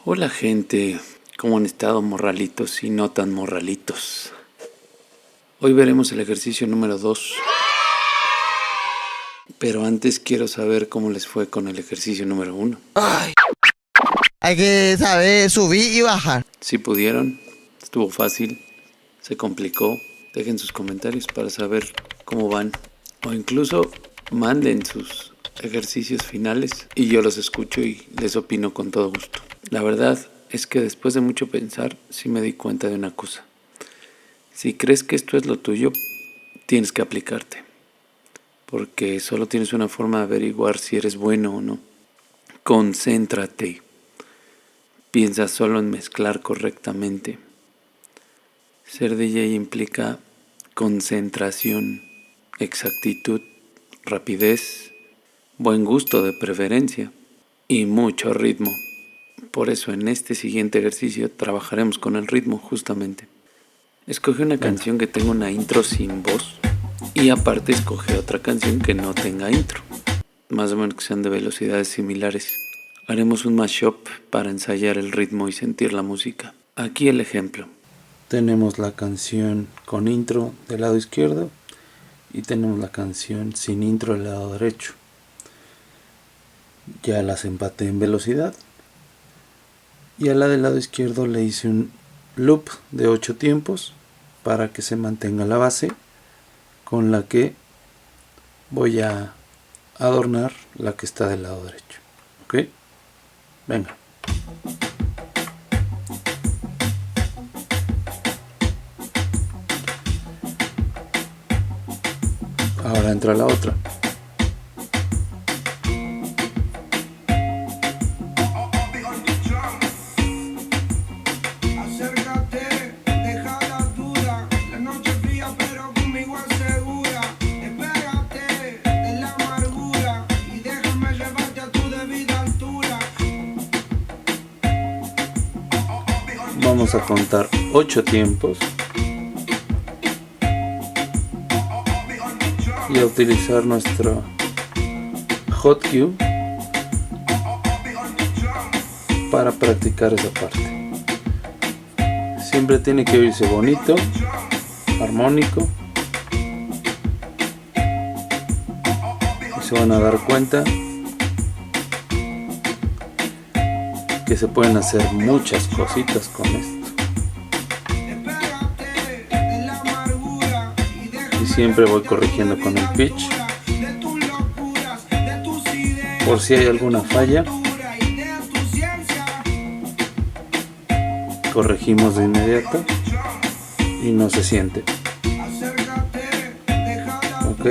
Hola gente, ¿cómo han estado morralitos y no tan morralitos? Hoy veremos el ejercicio número 2. Pero antes quiero saber cómo les fue con el ejercicio número 1. Ay. Hay que saber subir y bajar. Si pudieron, estuvo fácil, se complicó. Dejen sus comentarios para saber cómo van. O incluso manden sus ejercicios finales y yo los escucho y les opino con todo gusto. La verdad es que después de mucho pensar, sí me di cuenta de una cosa. Si crees que esto es lo tuyo, tienes que aplicarte. Porque solo tienes una forma de averiguar si eres bueno o no. Concéntrate. Piensa solo en mezclar correctamente. Ser DJ implica concentración, exactitud, rapidez, buen gusto de preferencia y mucho ritmo. Por eso en este siguiente ejercicio trabajaremos con el ritmo justamente. Escoge una canción que tenga una intro sin voz y aparte escoge otra canción que no tenga intro, más o menos que sean de velocidades similares. Haremos un mashup para ensayar el ritmo y sentir la música. Aquí el ejemplo. Tenemos la canción con intro del lado izquierdo y tenemos la canción sin intro del lado derecho. Ya las empaté en velocidad. Y a la del lado izquierdo le hice un loop de 8 tiempos para que se mantenga la base con la que voy a adornar la que está del lado derecho. ¿Ok? Venga. Ahora entra la otra. Vamos a contar 8 tiempos y a utilizar nuestro hot cue para practicar esa parte. Siempre tiene que oírse bonito, armónico, y se van a dar cuenta que se pueden hacer muchas cositas con esto. Y siempre voy corrigiendo con el pitch por si hay alguna falla. Corregimos de inmediato y no se siente. Ok.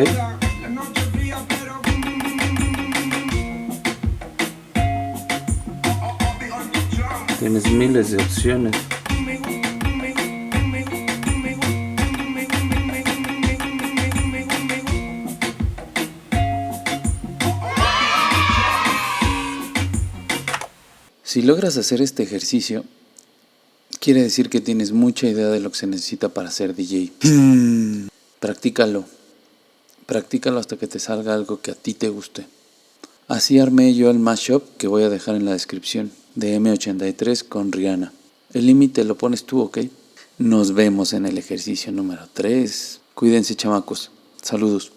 Tienes miles de opciones. Si logras hacer este ejercicio, quiere decir que tienes mucha idea de lo que se necesita para ser DJ. Practícalo. Practícalo hasta que te salga algo que a ti te guste. Así armé yo el mashup que voy a dejar en la descripción de M83 con Rihanna. El límite lo pones tú, ¿ok? Nos vemos en el ejercicio número 3. Cuídense, chamacos. Saludos.